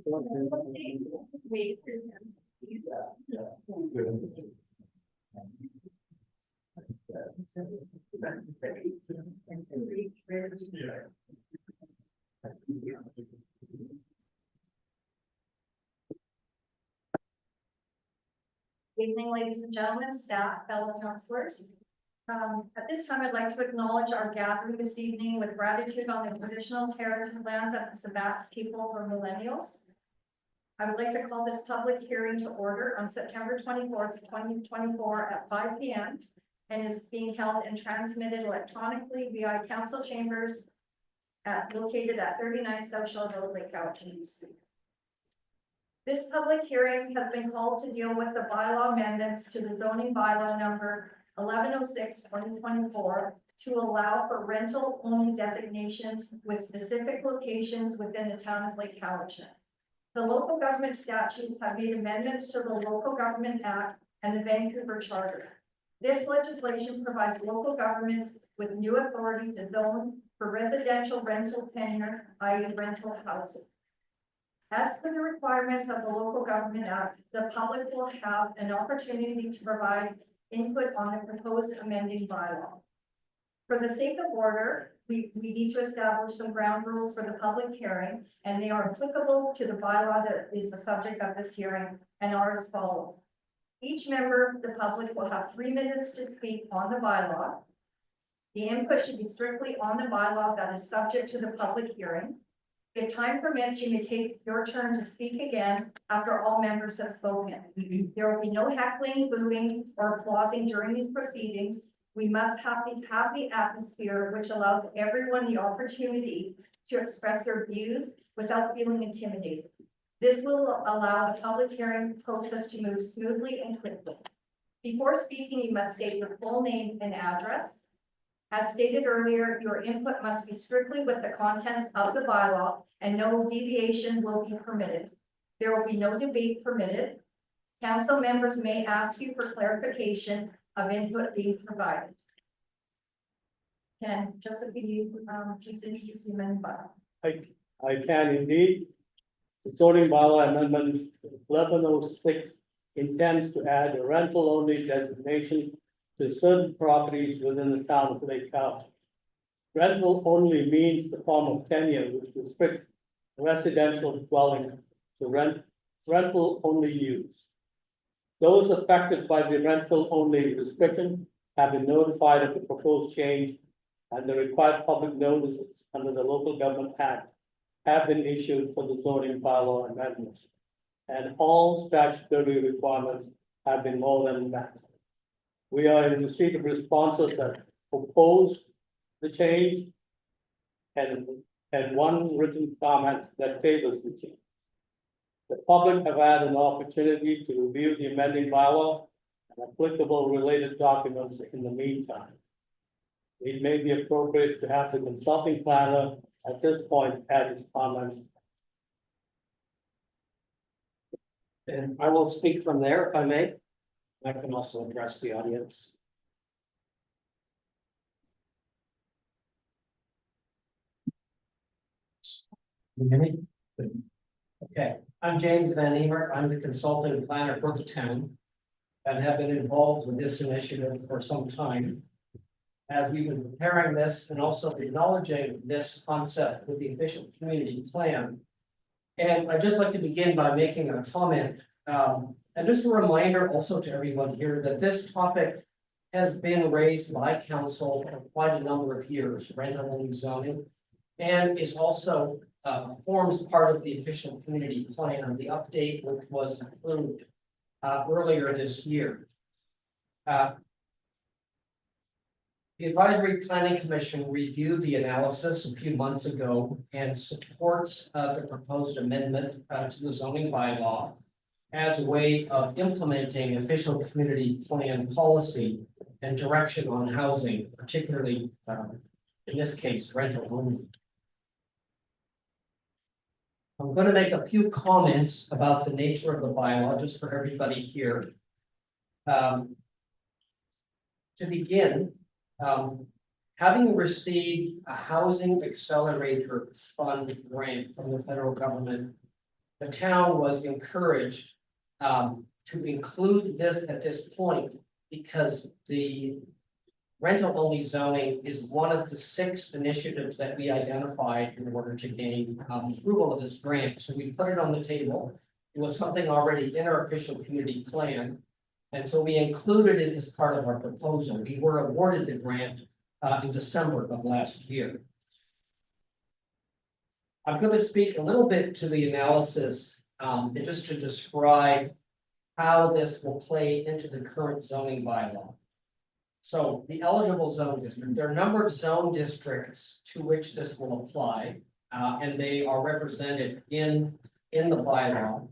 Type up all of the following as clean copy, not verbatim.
Good evening, ladies and gentlemen, staff, fellow councillors. At this time, I'd like to acknowledge our gathering this evening with gratitude on the traditional territory lands of the Sabat people for millennials. I would like to call this public hearing to order on September 24th, 2024 at 5 p.m. and is being held and transmitted electronically via council chambers located at 39 South Shell Road, Lake Cowichan, BC. This public hearing has been called to deal with the bylaw amendments to the zoning bylaw number 1106/2024 to allow for rental only designations with specific locations within the town of Lake Cowichan. The local government statutes have made amendments to the Local Government Act and the Vancouver Charter. This legislation provides local governments with new authority to zone for residential rental tenure, i.e. rental housing. As per the requirements of the Local Government Act, the public will have an opportunity to provide input on the proposed amending bylaw. For the sake of order, we need to establish some ground rules for the public hearing, and they are applicable to the bylaw that is the subject of this hearing and are as follows. Each member of the public will have 3 minutes to speak on the bylaw. The input should be strictly on the bylaw that is subject to the public hearing. If time permits, you may take your turn to speak again after all members have spoken. There will be no heckling, booing, or applauding during these proceedings. We must have the atmosphere which allows everyone the opportunity to express their views without feeling intimidated. This will allow the public hearing process to move smoothly and quickly. Before speaking, you must state your full name and address. As stated earlier, your input must be strictly with the contents of the bylaw and no deviation will be permitted. There will be no debate permitted. Council members may ask you for clarification of input being provided. Can Josephine, you please introduce the amendment bylaw? I can indeed. The zoning bylaw amendment 1106 intends to add a rental only designation to certain properties within the town of Lake Cowichan. Rental only means the form of tenure which restricts residential dwellings to rental only use. Those affected by the rental only restriction have been notified of the proposed change, and the required public notices under the Local Government Act have been issued for the zoning bylaw amendments, and all statutory requirements have been more than met. We are in receipt of responses that oppose the change and one written comment that favors the change. The public have had an opportunity to review the amending bylaw and applicable related documents in the meantime. It may be appropriate to have the consulting planner at this point add his comments. And I will speak from there if I may. I can also address the audience. Can you hear me? Good. Okay, I'm James Van Emer. I'm the consulting planner for the town and have been involved with this initiative for some time. As we've been preparing this and also acknowledging this concept with the efficient community plan. And I'd just like to begin by making a comment. And just a reminder also to everyone here that this topic has been raised by council for quite a number of years, rental only zoning, and is also forms part of the efficient community plan, the update which was approved earlier this year. The Advisory Planning Commission reviewed the analysis a few months ago and supports the proposed amendment to the zoning bylaw as a way of implementing official community plan policy and direction on housing, particularly in this case, rental only. I'm going to make a few comments about the nature of the bylaw just for everybody here. To begin, having received a Housing Accelerator Fund grant from the federal government the town was encouraged to include this at this point because the rental-only zoning is one of the 6 initiatives that we identified in order to gain approval of this grant. So we put it on the table. It was something already in our official community plan. And so we included it as part of our proposal. We were awarded the grant in December of last year. I'm going to speak a little bit to the analysis, and just to describe how this will play into the current zoning bylaw. So the eligible zone district, there are a number of zone districts to which this will apply, and they are represented in the bylaw.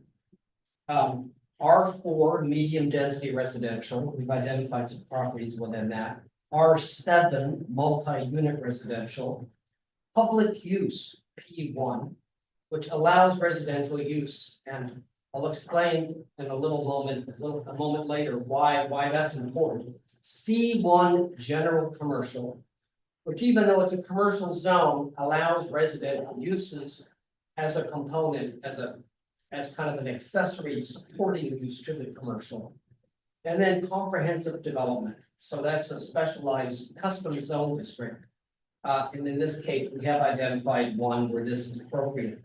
R4, medium density residential, we've identified some properties within that. R7, multi-unit residential. Public use, P1, which allows residential use, and I'll explain in a moment later why that's important. C1, general commercial, which even though it's a commercial zone, allows residential uses as a component, as kind of an accessory supporting use to the commercial. And then comprehensive development. So that's a specialized custom zone district. And in this case, we have identified one where this is appropriate.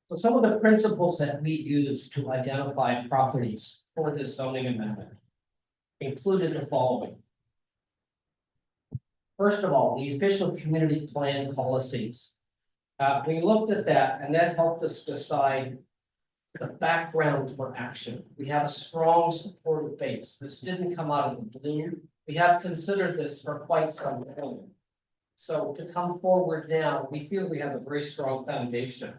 So some of the principles that we use to identify properties for this zoning amendment included the following. First of all, the official community plan policies. We looked at that and that helped us decide the background for action. We have a strong supportive base. This didn't come out of the blue. We have considered this for quite some time. So to come forward now, we feel we have a very strong foundation.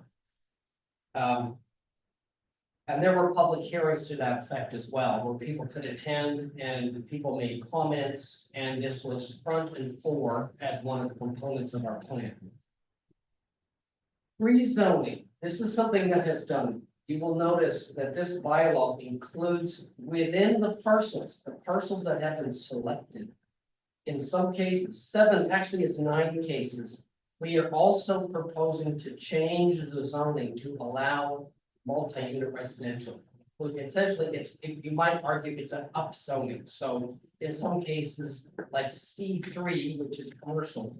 And there were public hearings to that effect as well, where people could attend and people made comments, and this was front and fore as one of the components of our plan. Rezoning, this is something that has done. You will notice that this bylaw includes within the parcels that have been selected. In some cases, 7, actually it's 9 cases. We are also proposing to change the zoning to allow multi-unit residential. Essentially, you might argue it's an upzoning. So in some cases, like C3, which is commercial,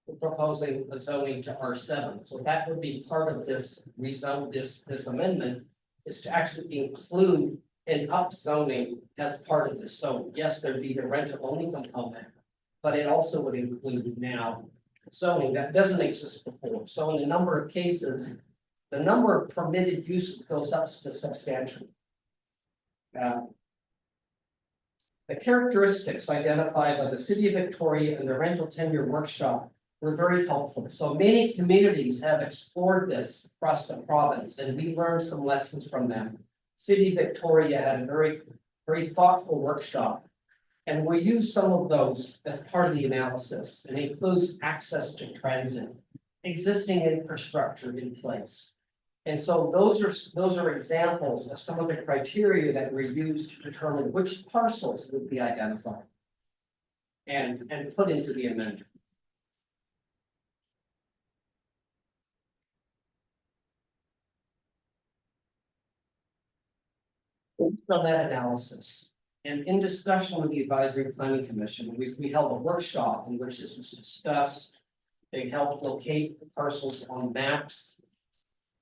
we're proposing a zoning to R7. So that would be part of this this amendment, is to actually include an upzoning as part of this. So yes, there'd be the rental-only component, but it also would include now zoning that doesn't exist before. So in a number of cases, the number of permitted uses goes up to substantial. The characteristics identified by the City of Victoria and the Rental Tenure Workshop were very helpful. So many communities have explored this across the province, and we learned some lessons from them. City of Victoria had a very thoughtful workshop, and we use some of those as part of the analysis, and includes access to transit, existing infrastructure in place. And so those are examples of some of the criteria that were used to determine which parcels would be identified and put into the amendment. Based on that analysis, and in discussion with the Advisory Planning Commission, we held a workshop in which this was discussed. They helped locate the parcels on maps.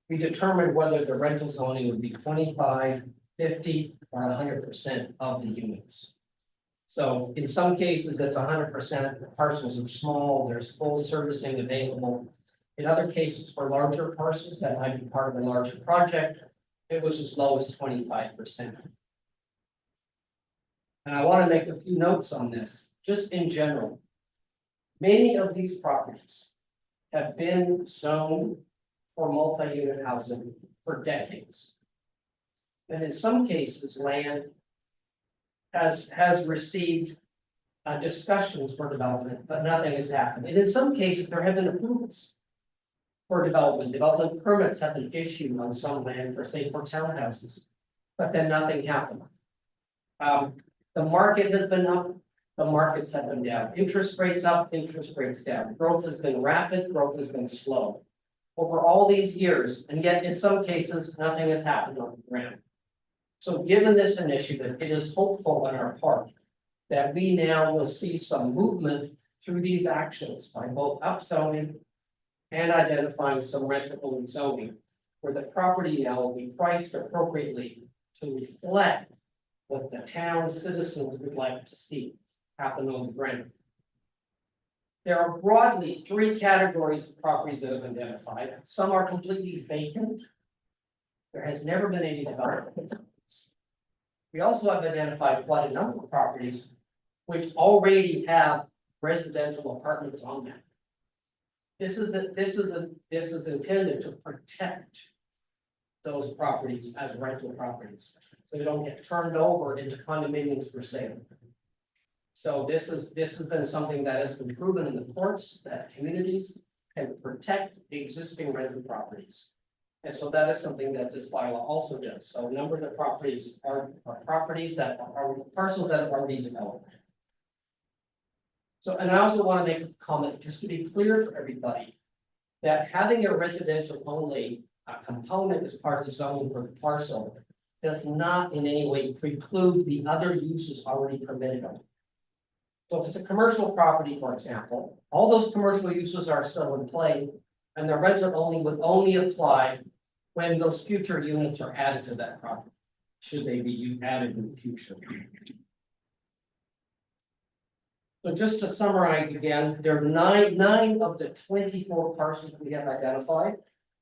We determined whether the rental zoning would be 25, 50, or 100% of the units. So in some cases, it's 100%. The parcels are small, there's full servicing available. In other cases, for larger parcels that might be part of a larger project, it was as low as 25%. And I want to make a few notes on this, just in general. Many of these properties have been zoned for multi-unit housing for decades. And in some cases, land has received discussions for development, but nothing has happened. And in some cases, there have been approvals for development. Development permits have been issued on some land for, say, for townhouses, but then nothing happened. The market has been up. the markets have been down. Interest rates up, interest rates down. Growth has been rapid, growth has been slow. Over all these years, and yet in some cases, nothing has happened on the ground. So given this initiative, it is hopeful on our part that we now will see some movement through these actions by both upzoning and identifying some rentable zoning, where the property now will be priced appropriately to reflect what the town citizens would like to see happen on the ground. There are broadly three categories of properties that have been identified. Some are completely vacant. There has never been any development. We also have identified quite a number of properties which already have residential apartments on them. This is intended to protect those properties as rental properties, so they don't get turned over into condominiums for sale. So this has been something that has been proven in the courts, that communities can protect the existing rental properties. And so that is something that this bylaw also does. So a number of the properties are properties that are parcels that have already developed. So, and I also want to make a comment, just to be clear for everybody, that having a residential only component as part of the zoning for the parcel does not in any way preclude the other uses already permitted on it. So if it's a commercial property, for example, all those commercial uses are still in play, and the rental only would only apply when those future units are added to that property, should they be added in the future. So just to summarize again, there are nine of the 24 parcels we have identified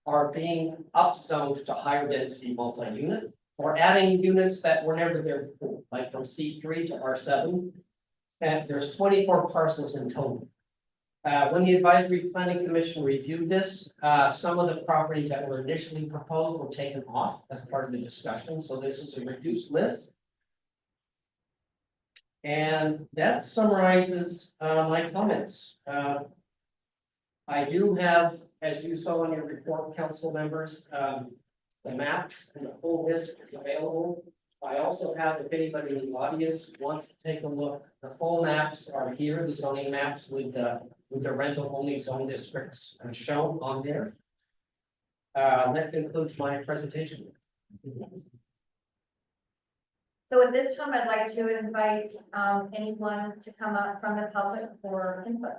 are being upzoned to higher density multi-unit, or adding units that were never there before, like from C3 to R7. And there's 24 parcels in total. When the Advisory Planning Commission reviewed this, some of the properties that were initially proposed were taken off as part of the discussion, so this is a reduced list. And that summarizes my comments. I do have, as you saw in your report, council members, the maps and the full list is available. I also have, if anybody in the audience wants to take a look, the full maps are here, the zoning maps with the rental only zone districts shown on there. That concludes my presentation. So at this time, I'd like to invite anyone to come up from the public for input.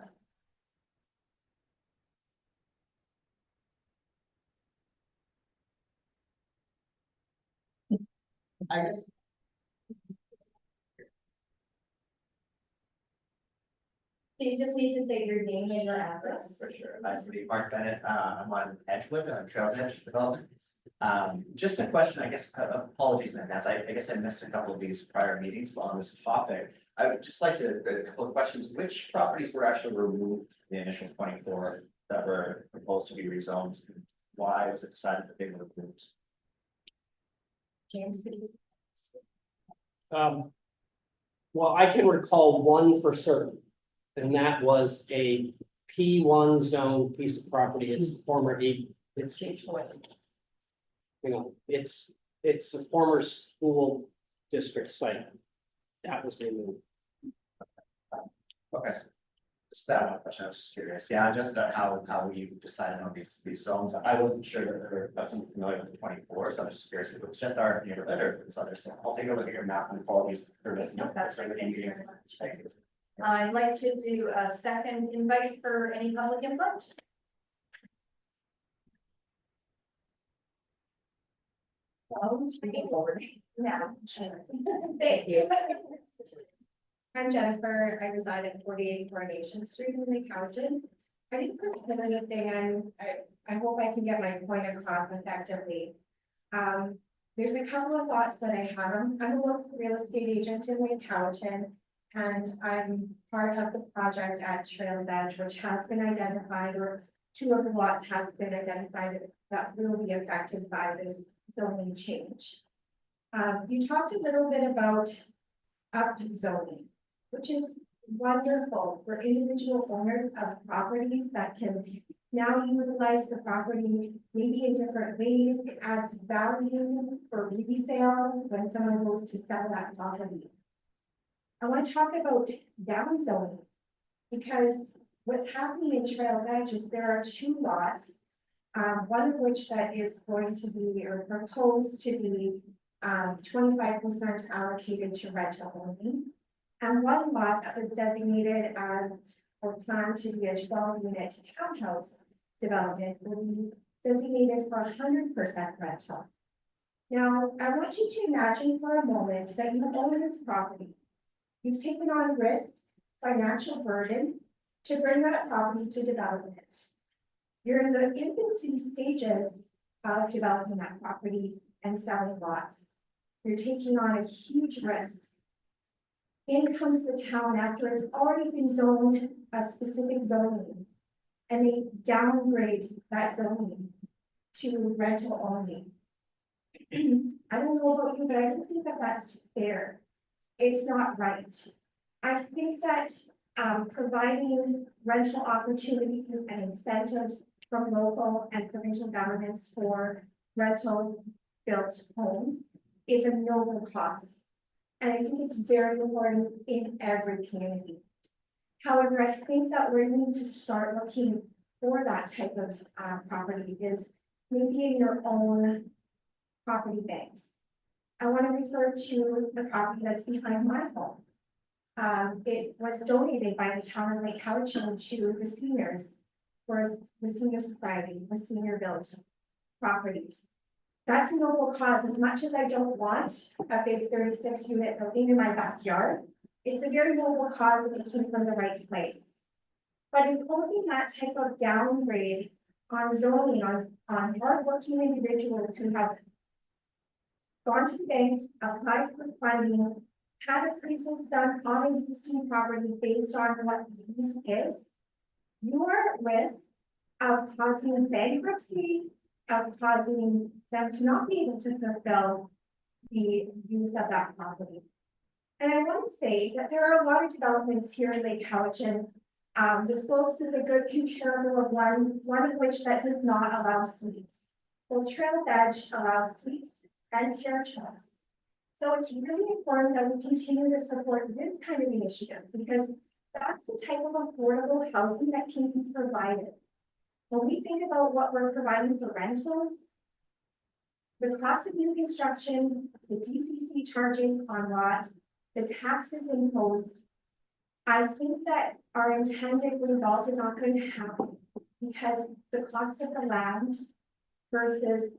I guess. So you just need to say your name and your address. For sure. I'm Mark Bennett. I'm on Edgewood, Trails Edge Development. Just a question, I guess, apologies in advance. I guess I missed a couple of these prior meetings on this topic. I would just like to, a couple of questions. Which properties were actually removed from the initial 24 that were proposed to be rezoned? Why was it decided that they were removed? James, could you? Well, I can recall one for certain, and that was a P1 zone piece of property. It's former it's it's a former school district site. That was removed. Okay. Just that one question, I was just curious. Yeah, just how we decided on these zones. I wasn't sure that I wasn't familiar with the 24, so I'm just curious if it's just our neighborhood or if it's others. So I'll take a look at your map and apologies for missing it. That's right. Thank you. Thanks. I'd like to do a second invite for any public input. Yeah. Thank you. I'm Jennifer. I reside at 48 Coronation Street in Lake Cowichan. I didn't put anything. I hope I can get my point across effectively. There's a couple of thoughts that I have. I'm a local real estate agent in Lake Cowichan, and I'm part of the project at Trails Edge, which has been identified, or two of the lots have been identified that will be affected by this zoning change. You talked a little bit about upzoning, which is wonderful for individual owners of properties that can now utilize the property maybe in different ways. It adds value for resale when someone goes to sell that property. I want to talk about down zoning. Because what's happening in Trails Edge is there are two lots. One of which that is going to be or proposed to be 25% allocated to rental only. And one lot that was designated as or planned to be a 12-unit townhouse development will be designated for 100% rental. Now, I want you to imagine for a moment that you own this property. You've taken on risk, financial burden to bring that property to development. You're in the infancy stages of developing that property and selling lots. You're taking on a huge risk. In comes the town after it's already been zoned a specific zoning. And they downgrade that zoning to rental only. I don't know about you, but I don't think that that's fair. It's not right. I think that providing rental opportunities and incentives from local and provincial governments for rental built homes is a noble cause. And I think it's very important in every community. However, I think that we're going to start looking for that type of property is maybe in your own property banks. I want to refer to the property that's behind my home. It was donated by the town of Lake Cowichan to the seniors for the senior society for senior built properties. That's a noble cause. As much as I don't want a big 36-unit building in my backyard, it's a very noble cause if it came from the right place. But imposing that type of downgrade on zoning on hardworking individuals who have gone to the bank, applied for funding, had appraisals done on existing property based on what the use is, you are at risk of causing bankruptcy, of causing them to not be able to fulfill the use of that property. And I want to say that there are a lot of developments here in Lake Cowichan. The Slopes is a good comparable of one of which that does not allow suites. Well, Trails Edge allows suites and carriage homes. So it's really important that we continue to support this kind of initiative because that's the type of affordable housing that can be provided. When we think about what we're providing for rentals, the cost of new construction, the DCC charges on lots, the taxes imposed, I think that our intended result is not going to happen because the cost of the land versus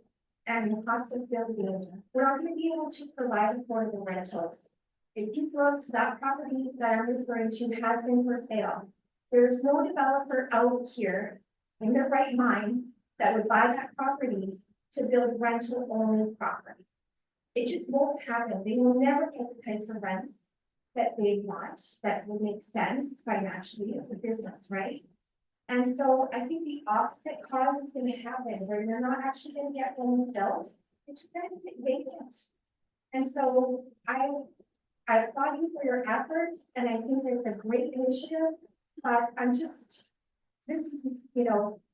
and the cost of building, we're not going to be able to provide affordable rentals. If you look, that property that I'm referring to has been for sale. There's no developer out here in their right mind that would buy that property to build rental only property. It just won't happen. They will never get the types of rents that they want, that will make sense financially as a business, right? And so I think the opposite cause is going to happen where you're not actually going to get homes built. It's just going to sit vacant. And so I applaud you for your efforts and I think it's a great initiative, but this is,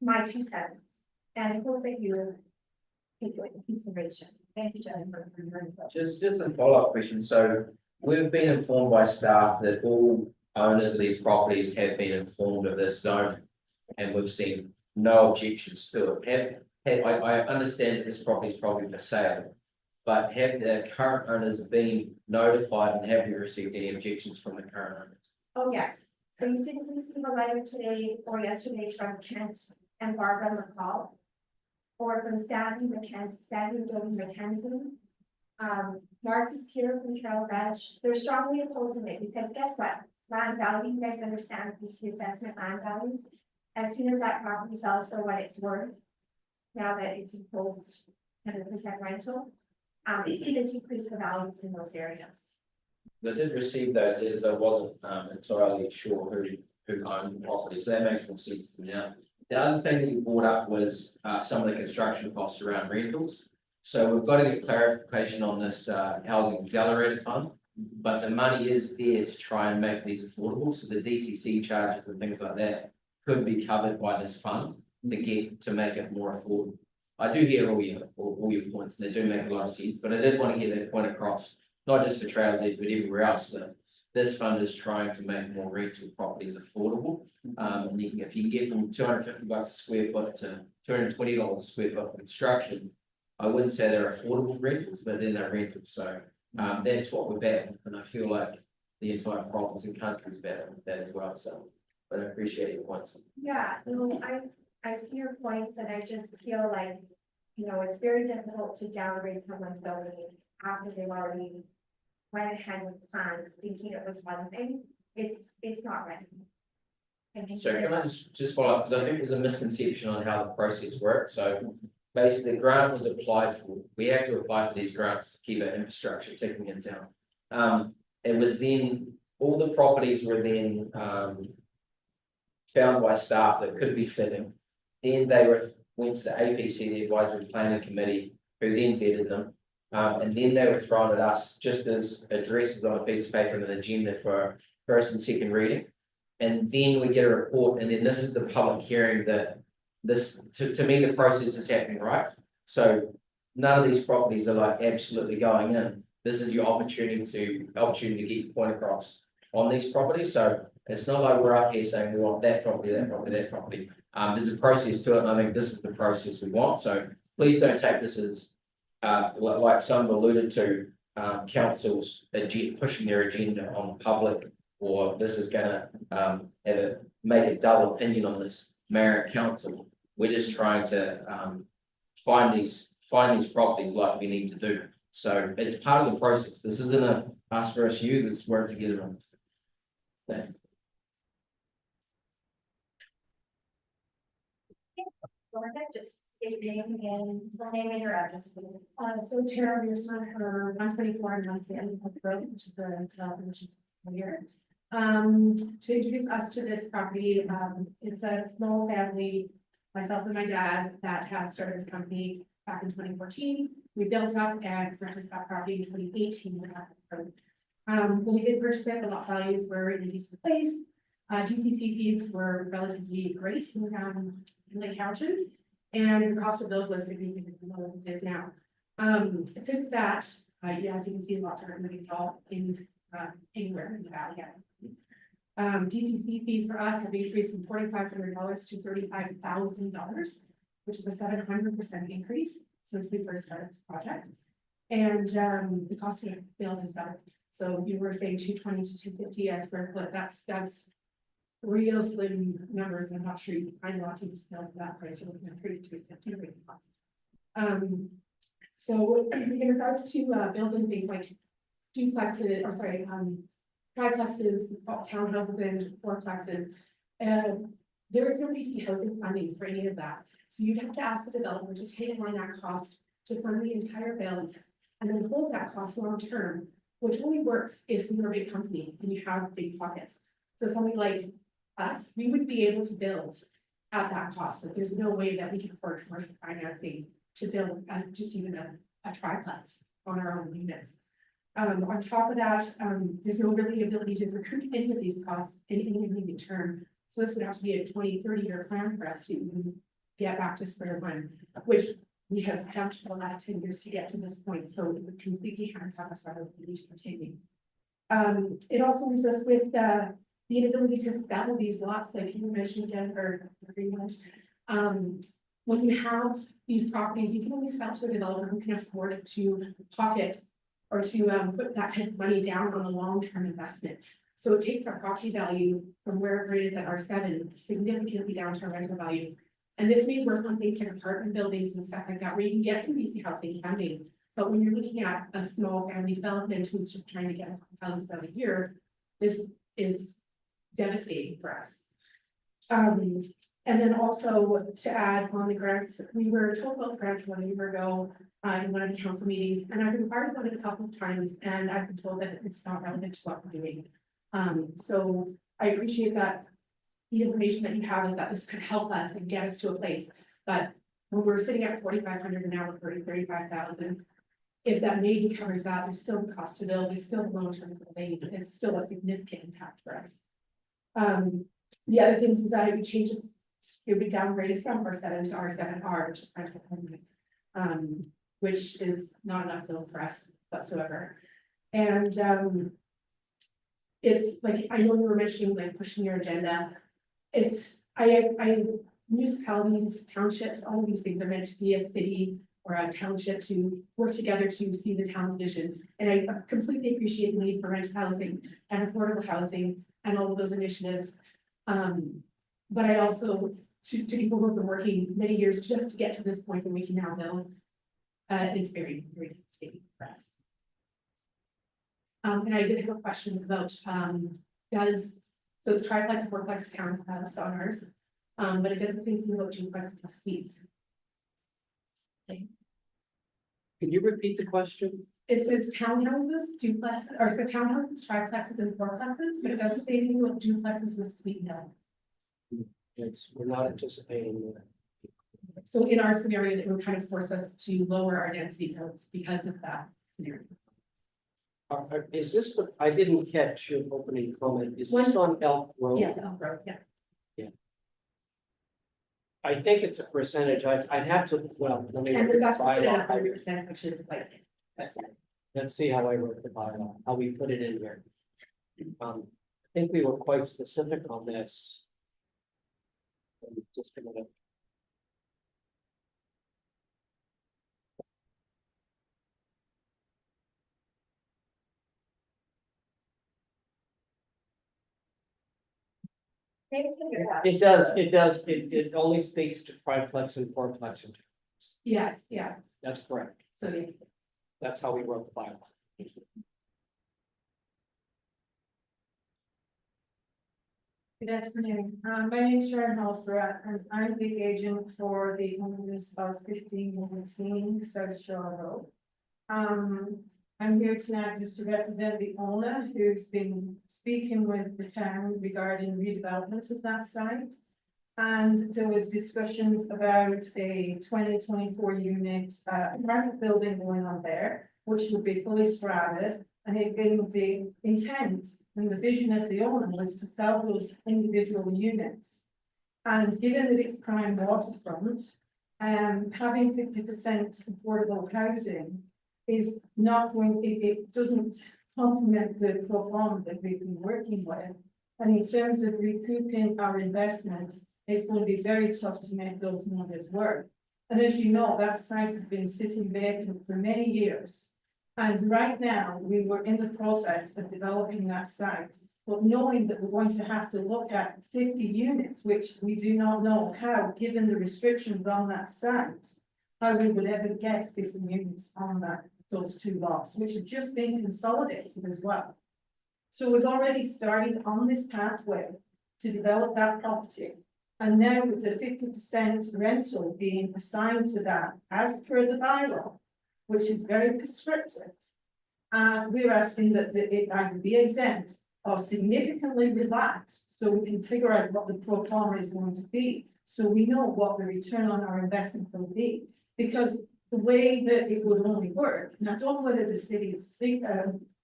my 2 cents. And I hope that you take it into consideration. Thank you, Jennifer, for your input. Just a follow-up question. So we've been informed by staff that all owners of these properties have been informed of this zone. And we've seen no objections to it. I understand that this property is probably for sale, but have the current owners been notified and have you received any objections from the current owners? Oh, yes. So you didn't receive a letter today or yesterday from Kent and Barbara McCall, or from Sandy and Jody McKenzie. Mark is here from Trails Edge. They're strongly opposing it because guess what? Land value, you guys understand BC assessment land values. As soon as that property sells for what it's worth, now that it's imposed 100% rental, it's going to decrease the values in those areas. I did receive those letters. I wasn't entirely sure who owned the property, so that makes more sense to me now. The other thing that you brought up was some of the construction costs around rentals. So we've got to get clarification on this housing accelerator fund, but the money is there to try and make these affordable. So the DCC charges and things like that could be covered by this fund to make it more affordable. I do hear all your points, and they do make a lot of sense, but I did want to get that point across, not just for Trails Edge, but everywhere else. The this fund is trying to make more rental properties affordable. And if you can get from $250 a square foot to $220 a square foot for construction, I wouldn't say they're affordable rentals, but then they're rentals, so, that's what we're battling, and I feel like the entire province and country is battling with that as well, so, but I appreciate your points. Yeah, no, I see your points and I just feel like, it's very difficult to downgrade someone's zoning after they've already went ahead with plans thinking it was one thing. It's not right. Thank you So very can I much. just follow up, because I think there's a misconception on how the process works, so basically the grant was applied for, we have to apply for these grants to keep our infrastructure ticking in town. It was then, all the properties were then, found by staff that could be fitting. Then they went to the APC, the Advisory Planning Committee, who then vetted them. And then they were thrown at us just as addresses on a piece of paper and an agenda for first and second reading. And then we get a report, and then this is the public hearing that this, to me, the process is happening right. So none of these properties are like absolutely going in. This is your opportunity to get your point across on these properties. So it's not like we're up here saying we want that property, that property, that property. There's a process to it, and I think this is the process we want. So please don't take this as like some alluded to, councils pushing their agenda on the public, or this is gonna make a dull opinion on this mayor and council. We're just trying to find these properties like we need to do. So it's part of the process. This isn't a us versus you. Let's work together on this. Thanks. Go ahead, just state your name and spell name and your address. So Tara Mearsma for 124 and 110 Road, which is which is here. To introduce us to this property, it's a small family, myself and my dad, that have started this company back in 2014. We built up and purchased that property in 2018. When we did purchase it, the lot values were in a decent place. GCC fees were relatively great in Lake Cowichan, and the cost of those was significantly lower than it is now. Since that, as you can see, lots are moving all in anywhere in the valley. DCC fees for us have increased from $4,500 to $35,000, which is a 700% increase since we first started this project. And the cost to build has doubled. So you were saying 220 to 250 a square foot. That's real slim numbers. I'm not sure you can find a lot of people build for that price. You're looking at 30 to 250. So in regards to building things like duplexes, or sorry, triplexes, townhouses, and fourplexes, there is no BC housing funding for any of that. So you'd have to ask the developer to take on that cost to fund the entire build and then hold that cost long term, which only works if you're a big company and you have big pockets. So somebody like us, we would be able to build at that cost. Like there's no way that we can afford commercial financing to build just even a triplex on our own units. On top of that, there's no really ability to recoup any of these costs in any immediate term. So this would have to be a 20-30 year plan for us to get back to square one, which we have done for the last 10 years to get to this point. So it would completely handcuff us our ability to continue. It also leaves us with the inability to sell these lots, like you mentioned, Jennifer. When you have these properties, you can only sell to a developer who can afford to pocket or to put that kind of money down on a long-term investment. So it takes our property value from wherever it is at R7 significantly down to our rental value. And this may work on things like apartment buildings and stuff like that, where you can get some BC housing funding. But when you're looking at a small family development who's just trying to get houses out of here, this is devastating for us. And then also to add on the grants, we were told about grants 1 year ago in one of the council meetings, and I've inquired about it a couple of times, and I've been told that it's not relevant to what we're doing. So I appreciate that the information that you have is that this could help us and get us to a place, but when we're sitting at 4,500 and now we're 35,000, if that maybe covers that, there's still the cost to build, there's still the long-term delay, it's still a significant impact for us. The other things is that it would change it would downgrade us from R7 to R7R, which is rental only, which is not enough zone for us whatsoever. And it's like, I know you were mentioning like pushing your agenda. It's, municipalities, townships, all of these things are meant to be a city or a township to work together to see the town's vision. And I completely appreciate the need for rental housing and affordable housing and all of those initiatives. But I also, to people who have been working many years just to get to this point where we can now build, it's very, very devastating for us. And I did have a question about, so it's triplex, fourplex townhouse on ours, but it doesn't say anything about duplexes with suites. Can you repeat the question? It says townhouses, duplexes, or so townhouses, triplexes and fourplexes, but it doesn't say anything about duplexes with suite no. We're not anticipating that. So in our scenario, that would kind of force us to lower our density codes because of that scenario. Is this the, I didn't catch your opening comment, is this on Elk Road? Yes, Elk Road, yeah. I think it's a percentage, I'd have to, well, let me. And look at that's the at bylaw. 100%, which is like, Let's see how I wrote the bylaw, how we put it in here. I think we were quite specific on this. Just a minute. It only speaks to triplex and fourplex. yes, yeah, That's correct, so yeah. that's how we wrote the bylaw. Good afternoon, my name is Sharon Halsborough, and I'm the agent for the owners of 1519 South Shore Road. I'm here tonight just to represent the owner who's been speaking with the town regarding redevelopment of that site. And there was discussions about a 2024 unit apartment building going on there, which would be fully stranded. And it being the intent and the vision of the owner was to sell those individual units. And given that it's prime waterfront, having 50% affordable housing is not going, it doesn't complement the pro forma that we've been working with. And in terms of recouping our investment, it's going to be very tough to make those numbers work. And as you know, that site has been sitting vacant for many years. And right now, we were in the process of developing that site, but knowing that we're going to have to look at 50 units, which we do not know how, given the restrictions on that site, how we would ever get 50 units on those two lots, which have just been consolidated as well. So we've already started on this pathway to develop that property. And now with the 50% rental being assigned to that as per the bylaw, which is very prescriptive. We're asking that it either be exempt or significantly relaxed, so we can figure out what the pro forma is going to be. So we know what the return on our investment will be, because the way that it would only work, and I don't know whether the city has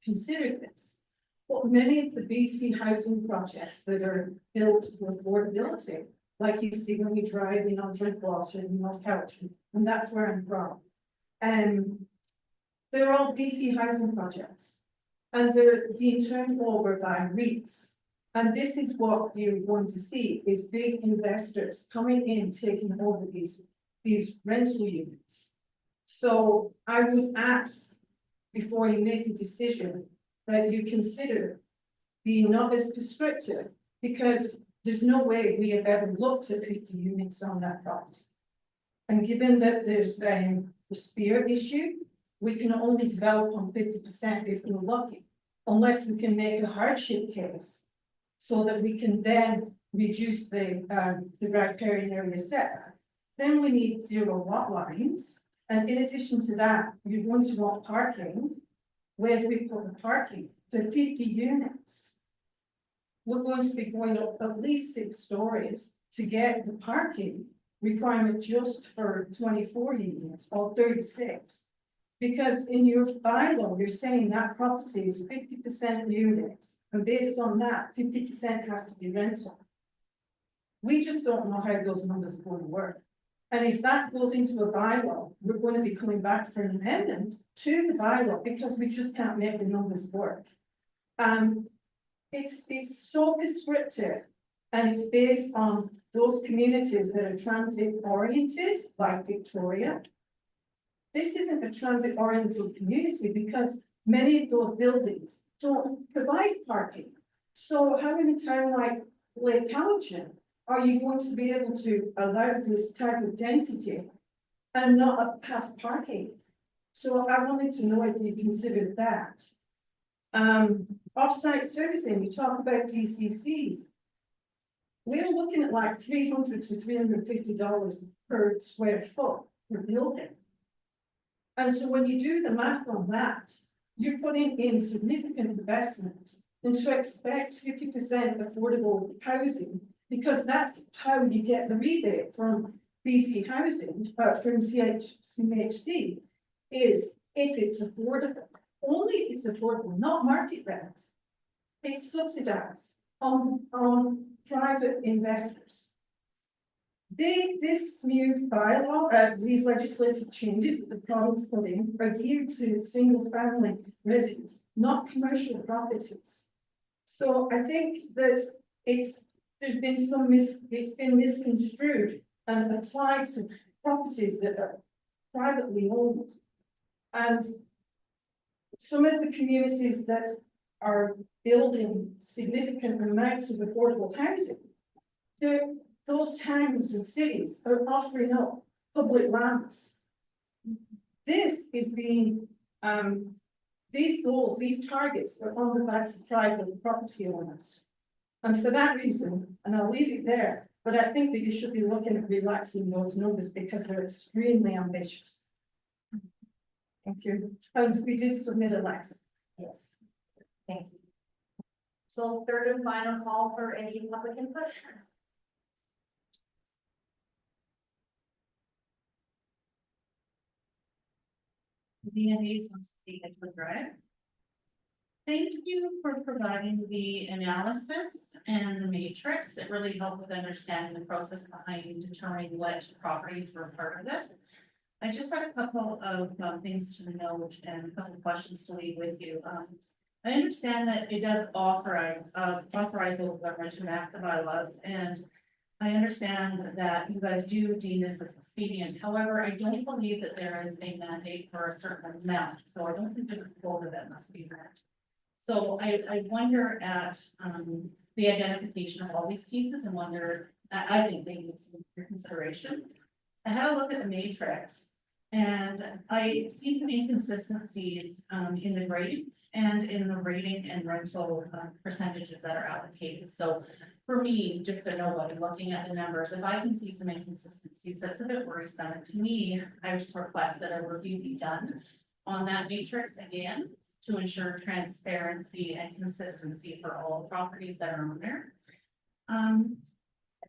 considered this, but many of the BC housing projects that are built for affordability, like you see when we drive in on Driftwater in North Country, and that's where I'm from. They're all BC housing projects, and they're being turned over by REITs. And this is what you're going to see is big investors coming in, taking over these rental units. So I would ask, before you make a decision, that you consider being not as prescriptive, because there's no way we have ever looked at 50 units on that property. And given that there's the spear issue, we can only develop on 50% if we're lucky, unless we can make a hardship case so that we can then reduce the riparian area setback. Then we need 0 lot lines. And in addition to that, you're going to want parking. Where do we put the parking? For 50 units. We're going to be going up at least 6 stories to get the parking requirement just for 24 units or 36. Because in your bylaw, you're saying that property is 50% units, and based on that, 50% has to be rental. We just don't know how those numbers are going to work. And if that goes into a bylaw, we're going to be coming back for an amendment to the bylaw because we just can't make the numbers work. it's so prescriptive. And it's based on those communities that are transit oriented, like Victoria. This isn't a transit oriented community because many of those buildings don't provide parking. So how in a town like Lake Cowichan are you going to be able to allow this type of density and not have parking? So I wanted to know if you considered that. Off-site servicing, you talk about DCCs. We're looking at like $300 to $350 per square foot per building. And so when you do the math on that, you're putting in significant investment, and to expect 50% affordable housing, because that's how you get the rebate from BC Housing, from CMHC, is if it's affordable, only if it's affordable, not market rent. It's subsidized on private investors. This new bylaw, these legislative changes that the province put in are geared to single family residents, not commercial properties. So I think that it's been misconstrued and applied to properties that are privately owned. And some of the communities that are building significant amounts of affordable housing, those towns and cities are offering up public lands. This is being, these goals, these targets are on the backs of private property owners. And for that reason, and I'll leave it there, but I think that you should be looking at relaxing those numbers because they're extremely ambitious. Thank you. And we did submit a letter. Yes. Thank you. So third and final call for any public input. Viennese wants to see Edgewood Drive. Thank you for providing the analysis and the matrix. It really helped with understanding the process behind determining what properties were part of this. I just had a couple of things to note and a couple of questions to leave with you. I understand that it does authorize local government to enact the bylaws, and I understand that you guys do deem this as expedient. However, I don't believe that there is a mandate for a certain amount, so I don't think there's a quota that must be met. So I wonder at the identification of all these pieces and wonder, I think they need some consideration. I had a look at the matrix and I see some inconsistencies in the grading and in the rating and rental percentages that are allocated. So for me, just to know what I'm looking at the numbers, if I can see some inconsistencies, that's a bit worrisome. And to me, I just request that a review be done on that matrix again to ensure transparency and consistency for all properties that are on there.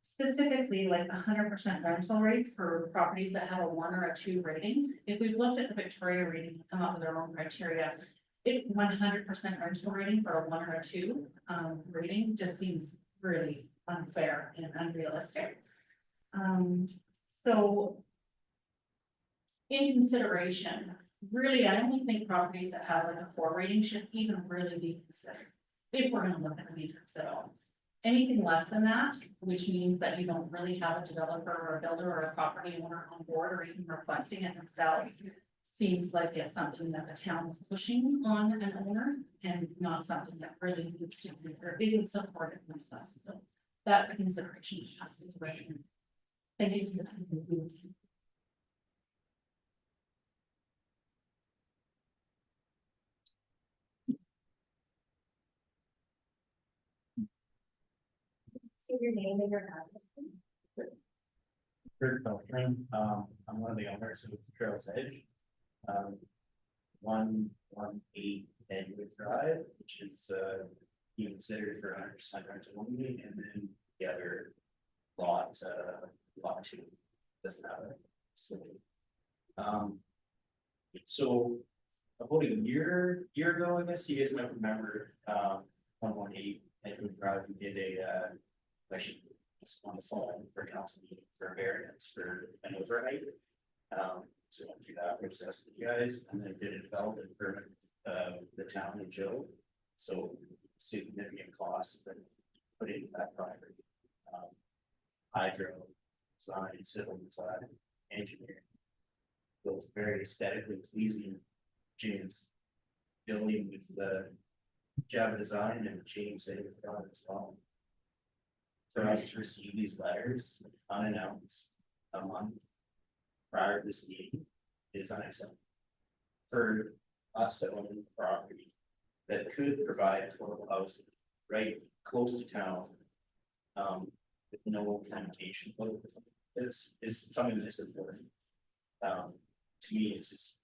Specifically, like 100% rental rates for properties that have a 1 or a 2 rating. If we've looked at the Victoria rating and come up with our own criteria, 100% rental rating for a 1 or a 2 rating just seems really unfair and unrealistic. So in consideration, really, I only think properties that have like a 4 rating should even really be considered if we're going to look at the matrix at all. Anything less than that, which means that you don't really have a developer or a builder or a property owner on board or even requesting it themselves, seems like it's something that the town is pushing on an owner and not something that really needs to be or isn't supported themselves. So that's the consideration to us as a resident. Thank you for your time. So your name and your address. Kurt Beltran, I'm one of the owners of Trails Edge. 118 Edgewood Drive, which is being considered for 100% rental only, and then the other lot 2 doesn't have a facility. So about a year ago, I guess you guys might remember 118 Edgewood Drive, we did a actually just on the phone for council meeting for a variance for an overheight. So we went through that process with you guys and then did a development permit the town of Joe. So significant costs that put into that property. Hydro, design, civil design, engineering. Those very aesthetically pleasing gyms. Building with the Java design and James David as well. For us to receive these letters unannounced a month prior to this meeting is unacceptable. For us to own property that could provide affordable housing right close to town. With no communication, this is something that's important. To me, it's just.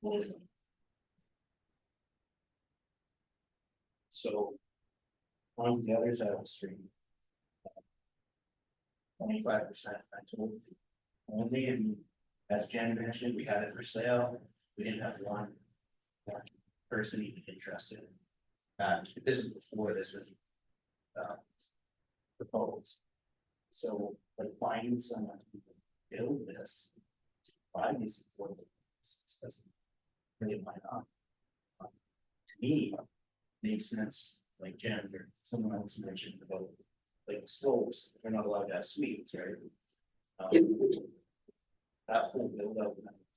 blows me. So. On the other side of the street. 25% rental. Only, and as Jen mentioned, we had it for sale, we didn't have one. Person even interested. This is before this was. Proposed. So, like finding someone who can build this. Buy these affordable. Doesn't really line up. To me, makes sense, like Jen or someone else mentioned about. Like slopes, they're not allowed to have suites, right? That full build up,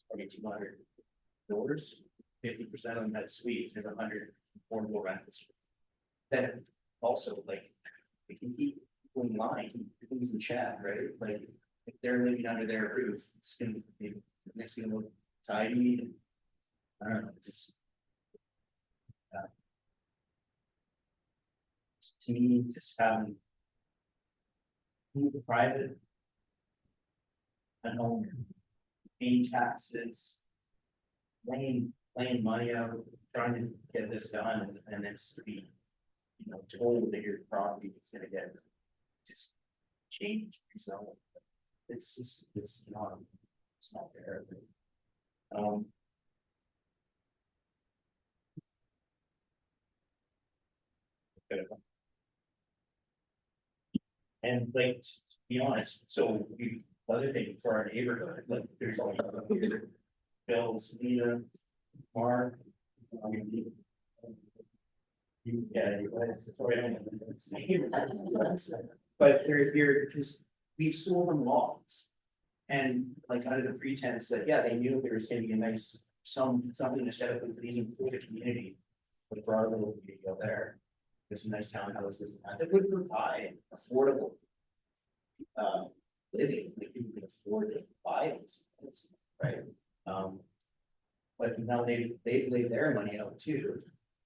probably 200 doors, 50% of them had suites, there's 100 affordable rentals. Then also like, they can keep people in line, things in chat, right? Like, if they're living under their roof, it's gonna be, next thing look tidy. I don't know, just. To me, just having. Private. An owner. Paying taxes. Laying money out, trying to get this done, and then just to be. You know, told that your property is gonna get. Just changed, so. It's just, it's not fair. And like, to be honest, so we, other thing for our neighborhood, like, there's all. Bills, Nina, Mark. Yeah, sorry, I don't know. But they're here because we've sold them lots. And like under the pretense that, yeah, they knew there was gonna be a nice, something aesthetically pleasing for the community. But for our little video there, there's some nice townhouses that would provide affordable. Living, like people can afford to buy these, right? But now they've laid their money out too,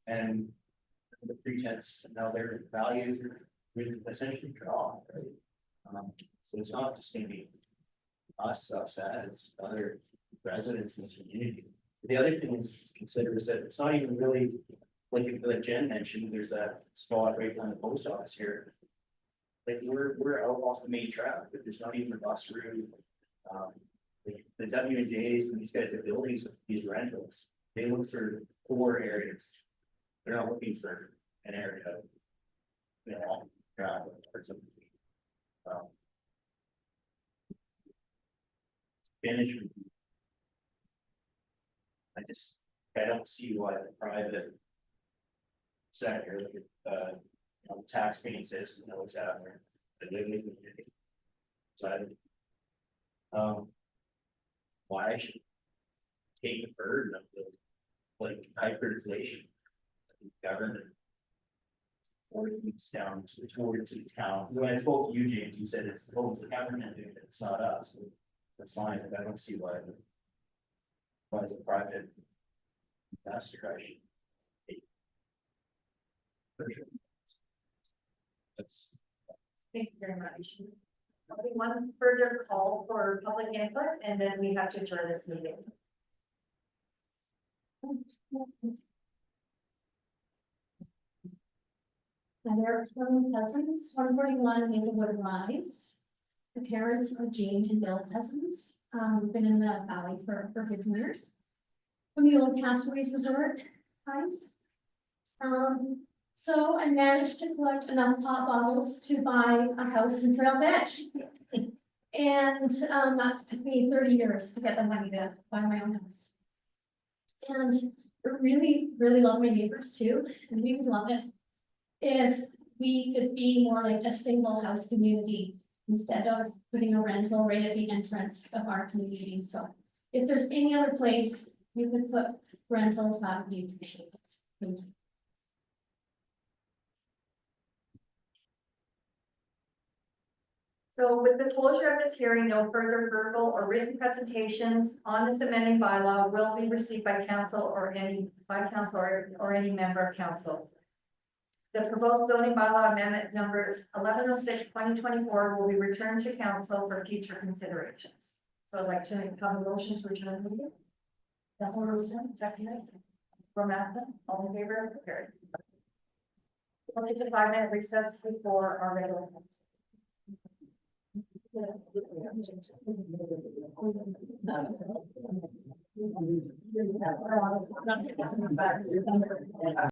and the pretense, now their values are essentially drawn, right? So it's not just gonna be us upset, it's other residents in the community. The other thing is to consider is that it's not even really, like Jen mentioned, there's that spot right on the post office here. Like we're out off the main track, but there's not even a bus route. The W&Js and these guys that build these rentals, they look for core areas. They're not looking for an area. You know, or something. Finish. I don't see why the private sector, look at, you know, tax paying citizens know what's out there. They live in the community. So why I should take the burden of the, like, hyperinflation government. Or it keeps down towards the town. When I spoke to you, James, you said it's the government doing it, it's not us. That's fine, but I don't see why. Why is a private investor, I should. That's. Thank you very much. One further call for public input, and then we have to adjourn this meeting. There are Cousins, 141 Maplewood Rise. The parents are Jane and Bill Cousins, been in the valley for 50 years. From the old Castaways Resort times. So I managed to collect enough pop bottles to buy a house in Trails Edge. And that took me 30 years to get the money to buy my own house. And I really love my neighbors too, and we would love it if we could be more like a single house community instead of putting a rental right at the entrance of our community. So if there's any other place you could put rentals, that would be appreciated. Thank you. So with the closure of this hearing, no further verbal or written presentations on this amending bylaw will be received by council or any member of council. The proposed zoning bylaw amendment number 1106/2024 will be returned to council for future considerations. So I'd like to have a motion to return to you. Councilor Rosen, second. From Athen, all in favor, carried. We'll take a 5-minute recess before our regular council.